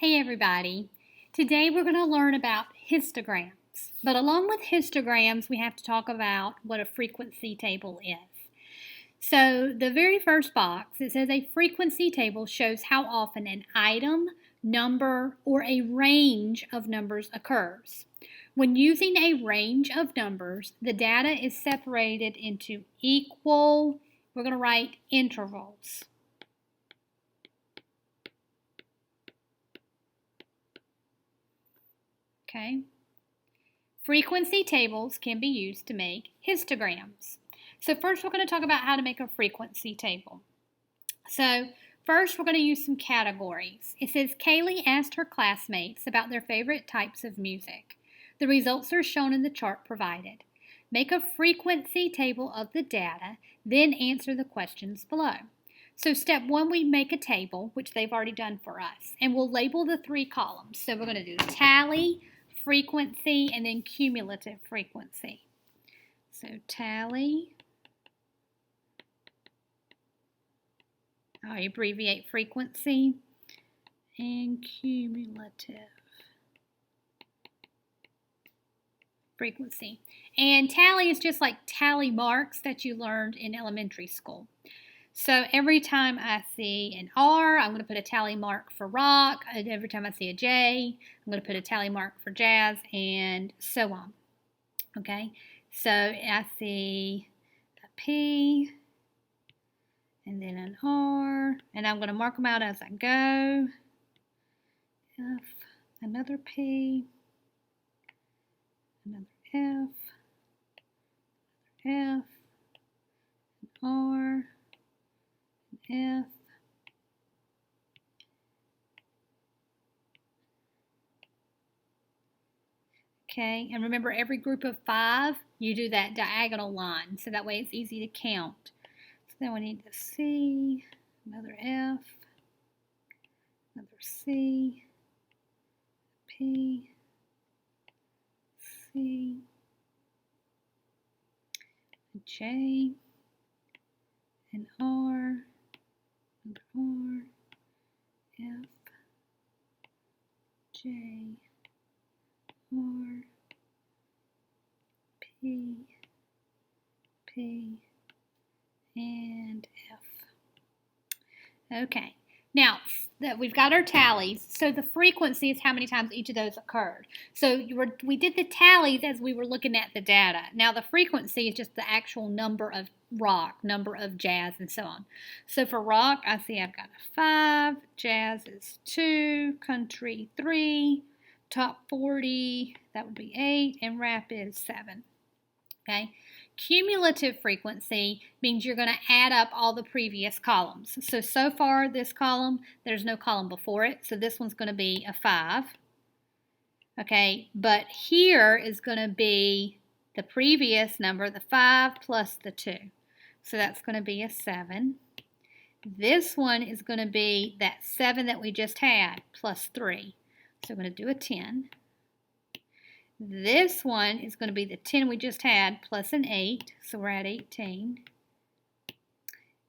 Hey everybody, today we're going to learn about histograms, but along with histograms we have to talk about what a frequency table is. So the very first box, it says a frequency table shows how often an item, number, or a range of numbers occurs. When using a range of numbers, the data is separated into equal, we're going to write intervals. Okay. Frequency tables can be used to make histograms. So first we're going to talk about how to make a frequency table. So first we're going to use some categories. It says Kaylee asked her classmates about their favorite types of music. The results are shown in the chart provided. Make a frequency table of the data, then answer the questions below. So step one, we make a table, which they've already done for us, and we'll label the three columns. So we're going to do tally, frequency, and then cumulative frequency. So tally, I abbreviate frequency, and cumulative frequency. And tally is just like tally marks that you learned in elementary school. So every time I see an R, I'm going to put a tally mark for rock. Every time I see a J, I'm going to put a tally mark for jazz, and so on. Okay, so I see a P, and then an R, and I'm going to mark them out as I go. F, another P, another F, F, an R, F, okay, and remember every group of 5, you do that diagonal line, so that way it's easy to count. So then we need the C, another F, another C, P, C, a J, an R, R, F, J, R, P, P, and F. Okay, now that we've got our tallies, so the frequency is how many times each of those occurred. So we did the tallies as we were looking at the data. Now the frequency is just the actual number of rock, number of jazz, and so on. So for rock, I see I've got a 5, jazz is 2, country 3, top 40, that would be 8, and rap is 7. Okay. Cumulative frequency means you're going to add up all the previous columns. So far this column, there's no column before it, so this one's going to be a 5. Okay, but here is going to be the previous number, the 5 plus the 2. So that's going to be a 7. This one is going to be that 7 that we just had plus 3. So I'm going to do a 10. This one is going to be the 10 we just had plus an 8, so we're at 18.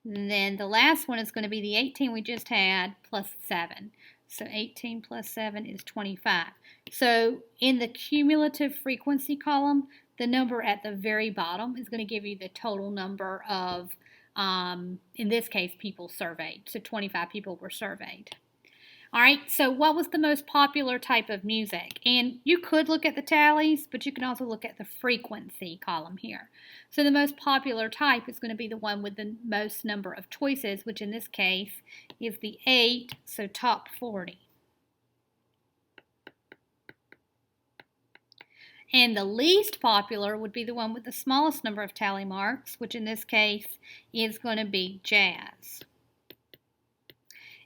Then the last one is going to be the 18 we just had plus 7. So 18 plus 7 is 25. So in the cumulative frequency column, the number at the very bottom is going to give you the total number of, in this case, people surveyed. So 25 people were surveyed. All right, so what was the most popular type of music? And you could look at the tallies, but you can also look at the frequency column here. So the most popular type is going to be the one with the most number of choices, which in this case is the 8, so top 40. And the least popular would be the one with the smallest number of tally marks, which in this case is going to be jazz.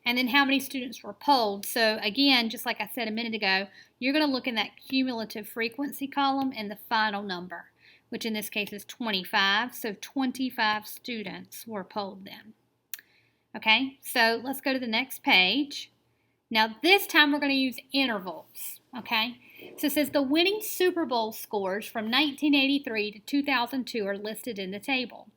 And then how many students were polled. So again, just like I said a minute ago, you're going to look in that cumulative frequency column and the final number, which in this case is 25. So 25 students were polled then. Okay, so let's go to the next page. Now this time we're going to use intervals. Okay, so it says the winning Super Bowl scores from 1983 to 2002 are listed in the table,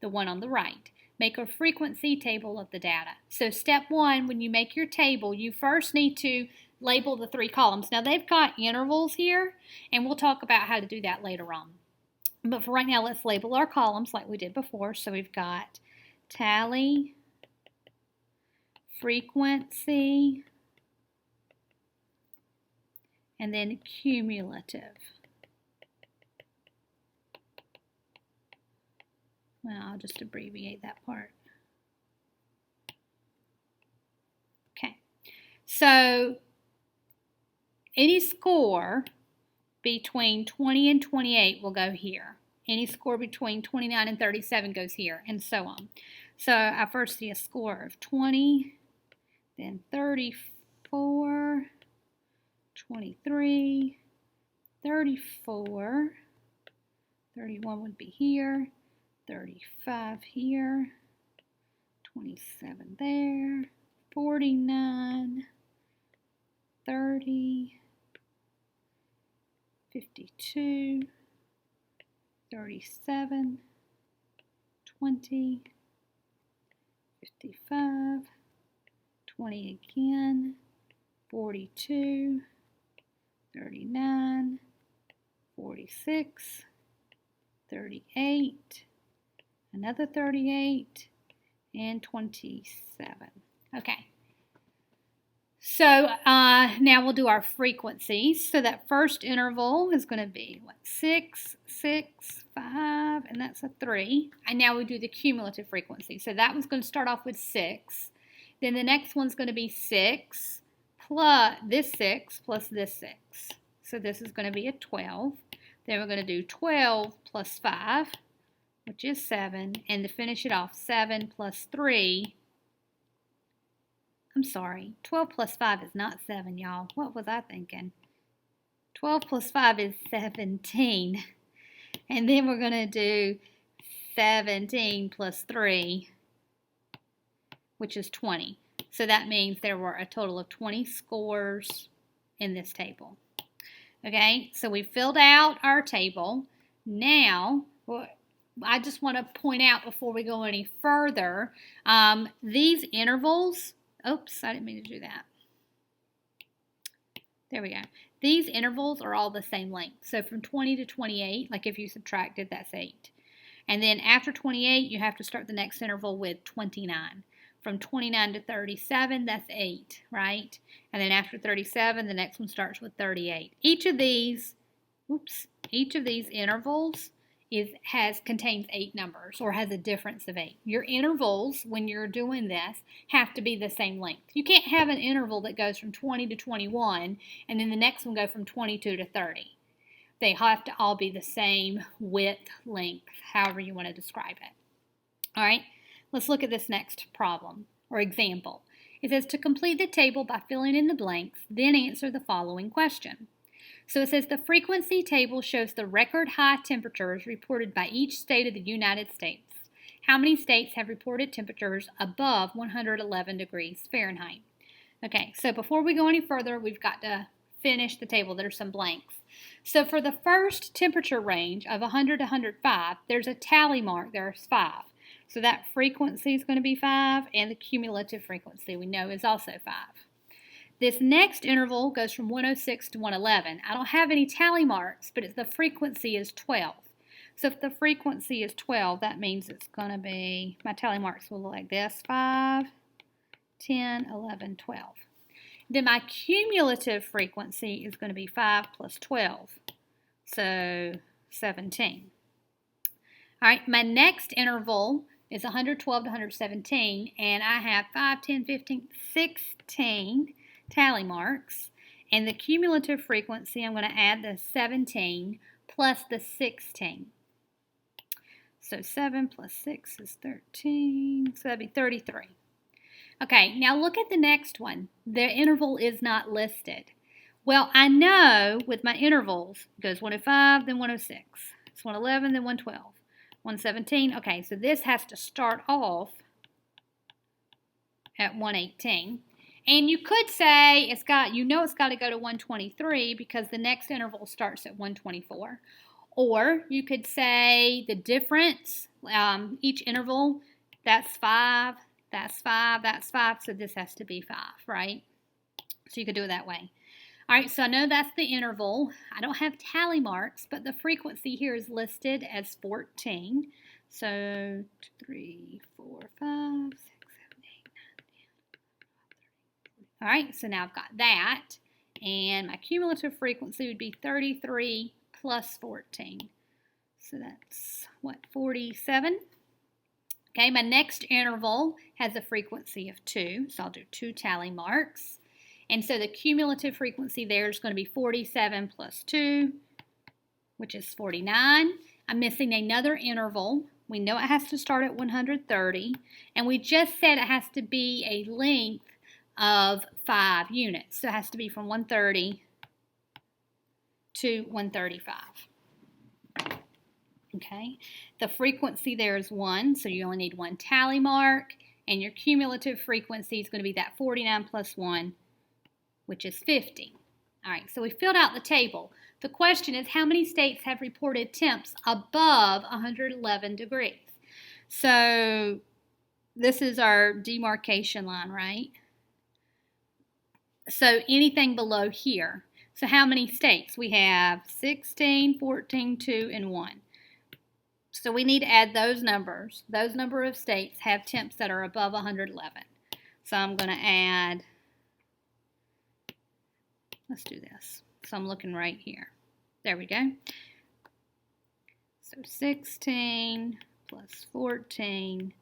the one on the right. Make a frequency table of the data. So step one, when you make your table, you first need to label the 3 columns. Now they've got intervals here, and we'll talk about how to do that later on. But for right now, let's label our columns like we did before. So we've got tally, frequency, and then cumulative. Well, I'll just abbreviate that part. Okay, so any score between 20 and 28 will go here. Any score between 29 and 37 goes here, and so on. So I first see a score of 20, then 34, 23, 34, 31 would be here, 35 here, 27 there, 49, 30, 52, 37, 20, 55, 20 again, 42, 39, 46, 38, another 38, and 27. Okay. So now we'll do our frequencies. So that first interval is going to be, 6, 6, 5, and that's a 3. And now we do the cumulative frequency. So that one's going to start off with 6. Then the next one's going to be 6 plus this 6 plus this 6. So this is going to be a 12. Then we're going to do 12 plus 5, which is 7. And to finish it off, 7 plus 3. I'm sorry, 12 plus 5 is not 7, y'all. What was I thinking? 12 plus 5 is 17. And then we're going to do 17 plus 3, which is 20. So that means there were a total of 20 scores in this table. Okay, so we filled out our table. Now, I just want to point out before we go any further, these intervals, oops, I didn't mean to do that. There we go. These intervals are all the same length. So from 20 to 28, like if you subtracted, that's 8. And then after 28, you have to start the next interval with 29. From 29 to 37, that's 8, right? And then after 37, the next one starts with 38. Each of these intervals contains 8 numbers or has a difference of 8. Your intervals, when you're doing this, have to be the same length. You can't have an interval that goes from 20 to 21 and then the next one go from 22 to 30. They have to all be the same width, length, however you want to describe it. All right, let's look at this next problem or example. It says to complete the table by filling in the blanks, then answer the following question. So it says the frequency table shows the record high temperatures reported by each state of the United States. How many states have reported temperatures above 111 degrees Fahrenheit? Okay, so before we go any further, we've got to finish the table. There's some blanks. So for the first temperature range of 100 to 105, there's a tally mark. There's 5. So that frequency is going to be 5, and the cumulative frequency we know is also 5. This next interval goes from 106 to 111. I don't have any tally marks, but the frequency is 12. So if the frequency is 12, that means it's going to be, my tally marks will look like this, 5, 10, 11, 12. Then my cumulative frequency is going to be 5 plus 12, so 17. All right, my next interval is 112 to 117, and I have 5, 10, 15, 16 tally marks. And the cumulative frequency, I'm going to add the 17 plus the 16. So 7 plus 6 is 13, so that'd be 33. Okay, now look at the next one. The interval is not listed. Well, I know with my intervals, it goes 105, then 106. It's 111, then 112. 117. Okay, so this has to start off at 118. And you could say it's got to go to 123 because the next interval starts at 124. Or you could say the difference, each interval, that's 5, that's 5, that's 5, so this has to be 5, right? So you could do it that way. All right, so I know that's the interval. I don't have tally marks, but the frequency here is listed as 14. So 3, 4, 5, 6, 7, 8, 9, 10. All right, so now I've got that. And my cumulative frequency would be 33 plus 14. So that's, what, 47? Okay, my next interval has a frequency of 2, so I'll do 2 tally marks. And so the cumulative frequency there is going to be 47 plus 2, which is 49. I'm missing another interval. We know it has to start at 130, and we just said it has to be a length of 5 units. So it has to be from 130 to 135. Okay, the frequency there is 1, so you only need 1 tally mark, and your cumulative frequency is going to be that 49 plus 1, which is 50. All right, so we filled out the table. The question is, how many states have reported temps above 111 degrees? So this is our demarcation line, right? So anything below here. So how many states? We have 16, 14, 2, and 1. So we need to add those numbers. Those number of states have temps that are above 111. So I'm going to add, let's do this. So I'm looking right here. There we go. So 16 plus 14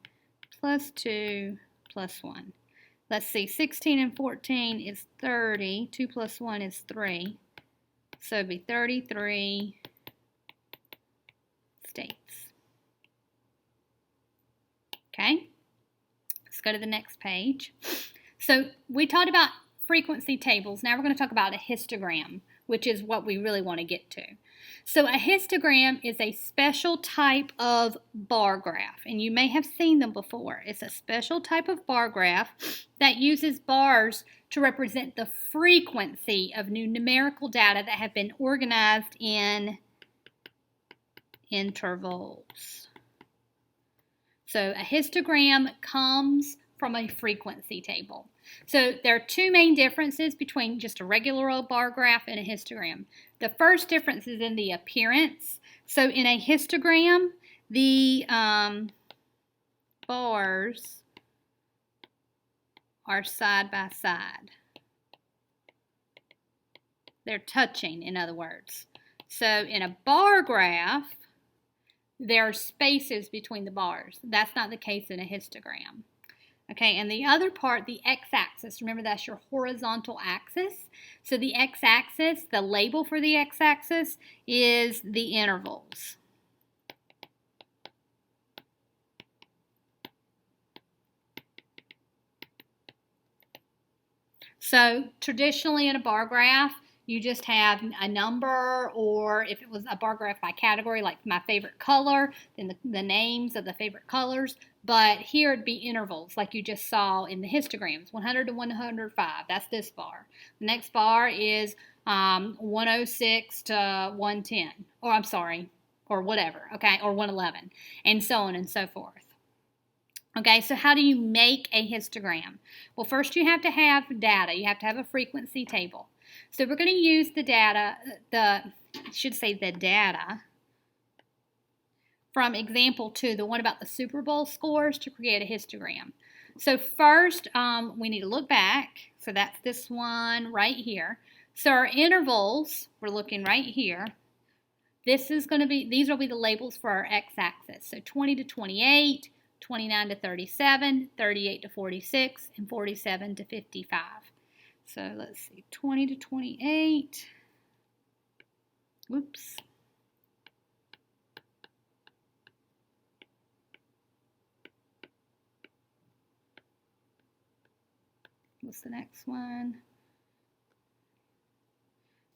plus 2 plus 1. Let's see, 16 and 14 is 30. 2 plus 1 is 3. So it'd be 33 states. Okay, let's go to the next page. So we talked about frequency tables. Now we're going to talk about a histogram, which is what we really want to get to. So a histogram is a special type of bar graph, and you may have seen them before. It's a special type of bar graph that uses bars to represent the frequency of new numerical data that have been organized in intervals. So a histogram comes from a frequency table. So there are two main differences between just a regular old bar graph and a histogram. The first difference is in the appearance. So in a histogram, the bars are side by side. They're touching, in other words. So in a bar graph, there are spaces between the bars. That's not the case in a histogram. Okay, and the other part, the x-axis, remember that's your horizontal axis. So the x-axis, the label for the x-axis is the intervals. So traditionally in a bar graph, you just have a number, or if it was a bar graph by category, like my favorite color, then the names of the favorite colors. But here it'd be intervals, like you just saw in the histograms, 100 to 105. That's this bar. The next bar is 106 to 110, or I'm sorry, or whatever, okay, or 111, and so on and so forth. Okay, so how do you make a histogram? Well, first you have to have data. You have to have a frequency table. So we're going to use the data, the data from example 2, the one about the Super Bowl scores, to create a histogram. So first, we need to look back. So that's this one right here. So our intervals, we're looking right here. These will be the labels for our x-axis. So 20 to 28, 29 to 37, 38 to 46, and 47 to 55. So let's see, 20 to 28. Whoops. What's the next one?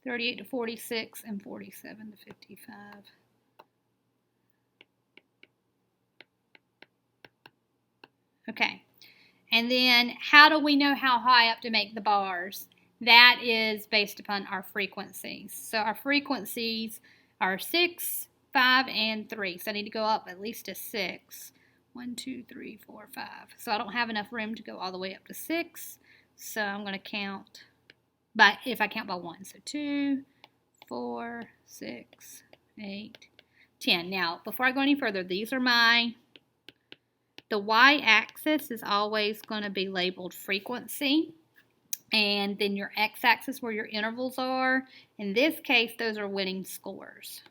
38 to 46 and 47 to 55. Okay. And then how do we know how high up to make the bars? That is based upon our frequencies. So our frequencies are 6, 5, and 3. So I need to go up at least to 6. 1, 2, 3, 4, 5. So I don't have enough room to go all the way up to 6. So I'm going to count if I count by 1. So 2, 4, 6, 8, 10. Now, before I go any further, these are the y-axis is always going to be labeled frequency. And then your x-axis where your intervals are. In this case, those are winning scores.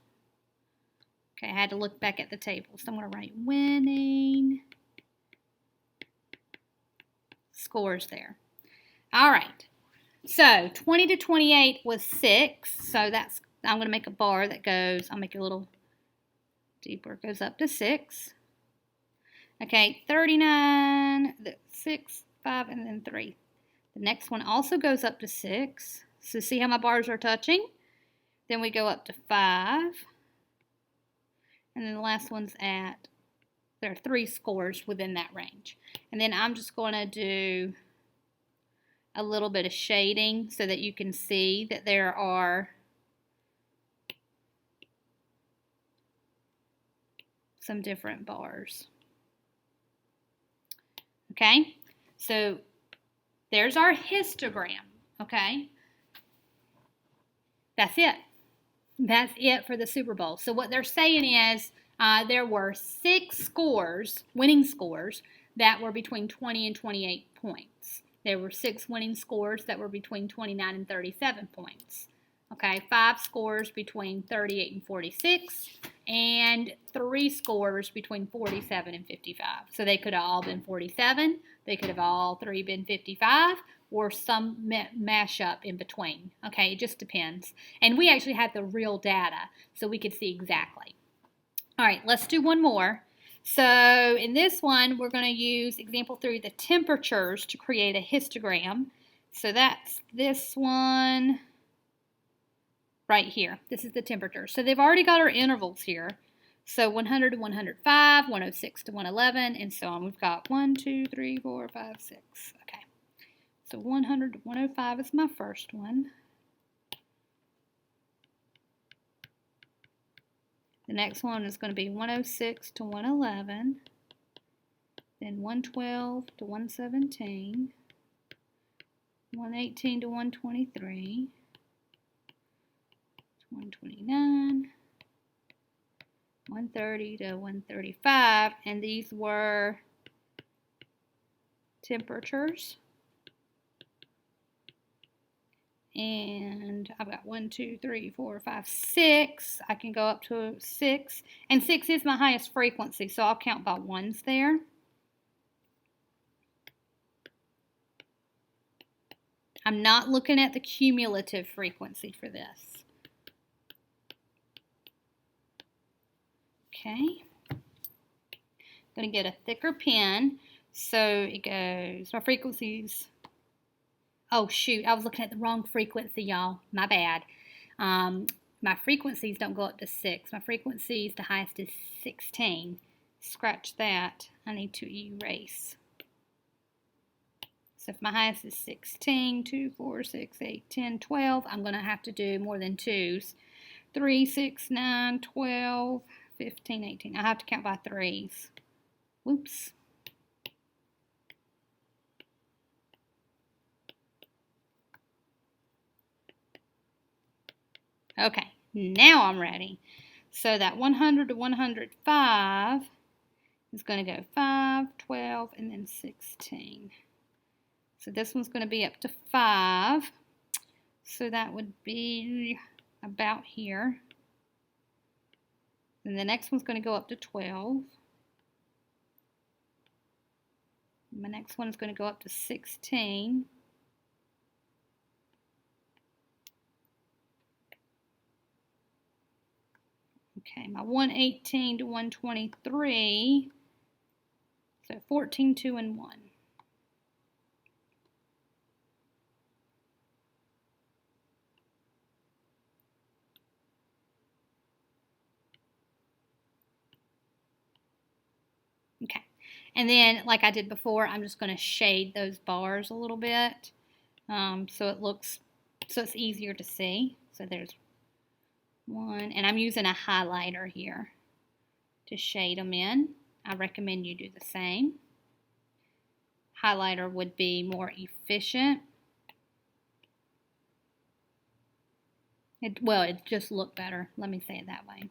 Okay, I had to look back at the table. So I'm going to write winning scores there. All right. So 20 to 28 was 6. So I'm going to make a bar that goes, I'll make it a little deeper. It goes up to 6. Okay, 39, 6, 5, and then 3. The next one also goes up to 6. So see how my bars are touching? Then we go up to 5. And then the last one's there are 3 scores within that range. And then I'm just going to do a little bit of shading so that you can see that there are some different bars. Okay, so there's our histogram, okay? That's it. That's it for the Super Bowl. So what they're saying is there were 6 scores, winning scores, that were between 20 and 28 points. There were 6 winning scores that were between 29 and 37 points. Okay, 5 scores between 38 and 46, and 3 scores between 47 and 55. So they could have all been 47, they could have all 3 been 55, or some mashup in between. Okay, it just depends. And we actually had the real data, so we could see exactly. All right, let's do one more. So in this one, we're going to use example 3, the temperatures, to create a histogram. So that's this one right here. This is the temperature. So they've already got our intervals here. So 100 to 105, 106 to 111, and so on. We've got 1, 2, 3, 4, 5, 6. Okay. So 100 to 105 is my first one. The next one is going to be 106 to 111, then 112 to 117, 118 to 123, 129, 130 to 135, and these were temperatures. And I've got 1, 2, 3, 4, 5, 6. I can go up to 6. And 6 is my highest frequency, so I'll count by ones there. I'm not looking at the cumulative frequency for this. Okay. I'm going to get a thicker pen. So it goes, my frequencies. Oh, shoot, I was looking at the wrong frequency, y'all. My bad. My frequencies don't go up to 6. My frequencies, the highest is 16. Scratch that. I need to erase. So if my highest is 16, 2, 4, 6, 8, 10, 12, I'm going to have to do more than 2s. 3, 6, 9, 12, 15, 18. I have to count by 3s. Whoops. Okay, now I'm ready. So that 100 to 105 is going to go 5, 12, and then 16. So this one's going to be up to 5. So that would be about here. And the next one's going to go up to 12. My next one is going to go up to 16. Okay, my 118 to 123, so 14, 2, and 1. Okay, and then like I did before, I'm just going to shade those bars a little bit so it's easier to see. So there's 1, and I'm using a highlighter here to shade them in. I recommend you do the same. Highlighter would be more efficient. Well, it just looked better. Let me say it that way.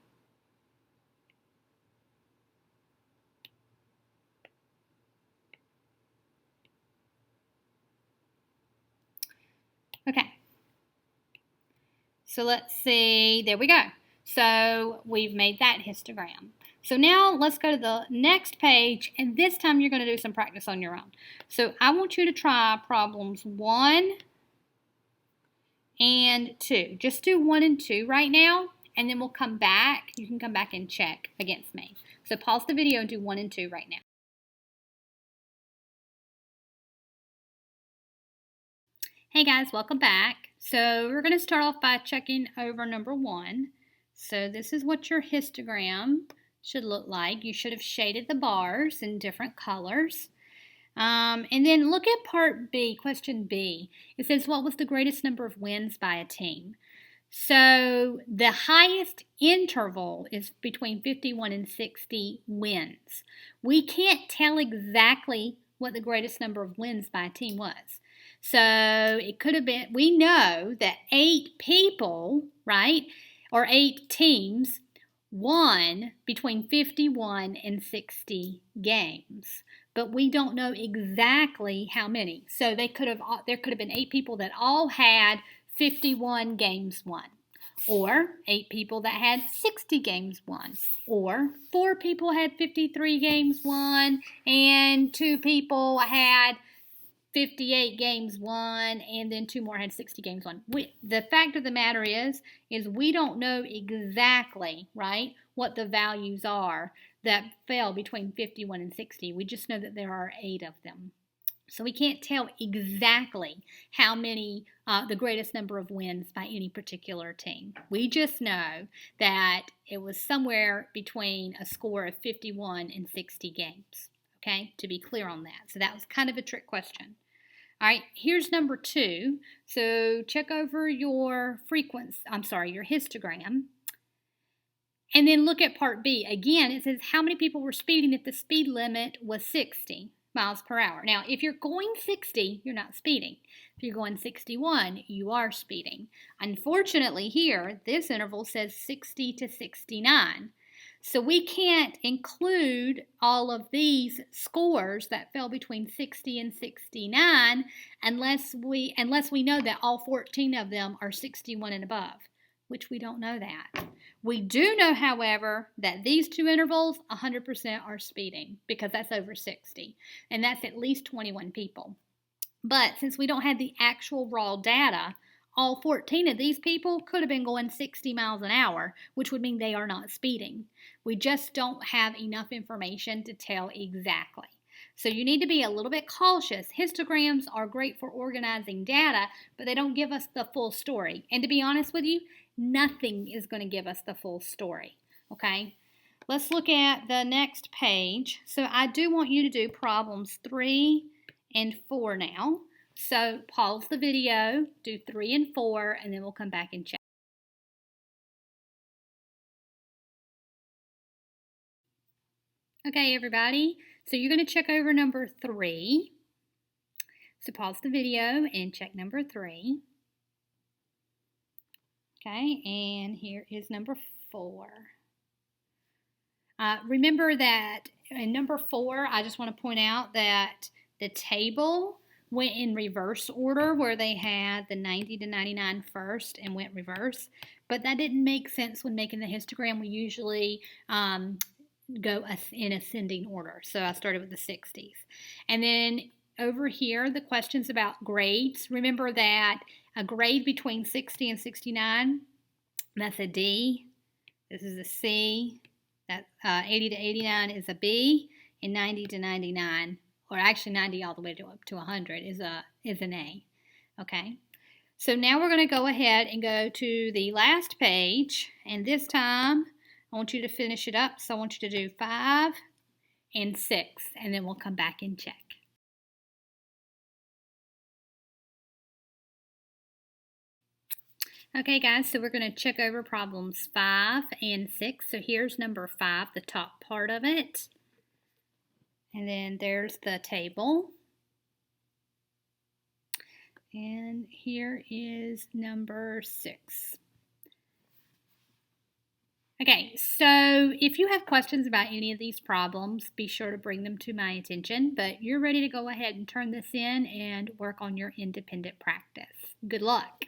Okay. So let's see. There we go. So we've made that histogram. So now let's go to the next page, and this time you're going to do some practice on your own. So I want you to try problems 1 and 2. Just do 1 and 2 right now, and then we'll come back. You can come back and check against me. So pause the video and do 1 and 2 right now. Hey guys, welcome back. So we're going to start off by checking over number 1. So this is what your histogram should look like. You should have shaded the bars in different colors. And then look at part B, question B. It says, what was the greatest number of wins by a team? So the highest interval is between 51 and 60 wins. We can't tell exactly what the greatest number of wins by a team was. So it could have been, we know that 8 people, right, or 8 teams won between 51 and 60 games. But we don't know exactly how many. So there could have been 8 people that all had 51 games won, or 8 people that had 60 games won, or 4 people had 53 games won, and 2 people had 58 games won, and then 2 more had 60 games won. The fact of the matter is we don't know exactly, right, what the values are that fell between 51 and 60. We just know that there are 8 of them. So we can't tell exactly how many, the greatest number of wins by any particular team. We just know that it was somewhere between a score of 51 and 60 games, okay, to be clear on that. So that was kind of a trick question. All right, here's number 2. So check over your your histogram. And then look at part B. Again, it says how many people were speeding if the speed limit was 60 miles per hour. Now, if you're going 60, you're not speeding. If you're going 61, you are speeding. Unfortunately here, this interval says 60 to 69. So we can't include all of these scores that fell between 60 and 69 unless we know that all 14 of them are 61 and above, which we don't know that. We do know, however, that these 2 intervals 100% are speeding because that's over 60, and that's at least 21 people. But since we don't have the actual raw data, all 14 of these people could have been going 60 miles an hour, which would mean they are not speeding. We just don't have enough information to tell exactly. So you need to be a little bit cautious. Histograms are great for organizing data, but they don't give us the full story. And to be honest with you, nothing is going to give us the full story, okay? Let's look at the next page. So I do want you to do problems 3 and 4 now. So pause the video, do 3 and 4, and then we'll come back and check. Okay, everybody. So you're going to check over number 3. So pause the video and check number 3. Okay, and here is number 4. Remember that in number 4, I just want to point out that the table went in reverse order where they had the 90 to 99 first and went reverse. But that didn't make sense when making the histogram. We usually go in ascending order. So I started with the 60s. And then over here, the questions about grades. Remember that a grade between 60 and 69, that's a D. This is a C. That 80 to 89 is a B, and 90 to 99, or actually 90 all the way up to 100 is an A. Okay. So now we're going to go ahead and go to the last page, and this time I want you to finish it up. So I want you to do 5 and 6, and then we'll come back and check. Okay, guys, so we're going to check over problems 5 and 6. So here's number 5, the top part of it. And then there's the table. And here is number 6. Okay, so if you have questions about any of these problems, be sure to bring them to my attention, but you're ready to go ahead and turn this in and work on your independent practice. Good luck.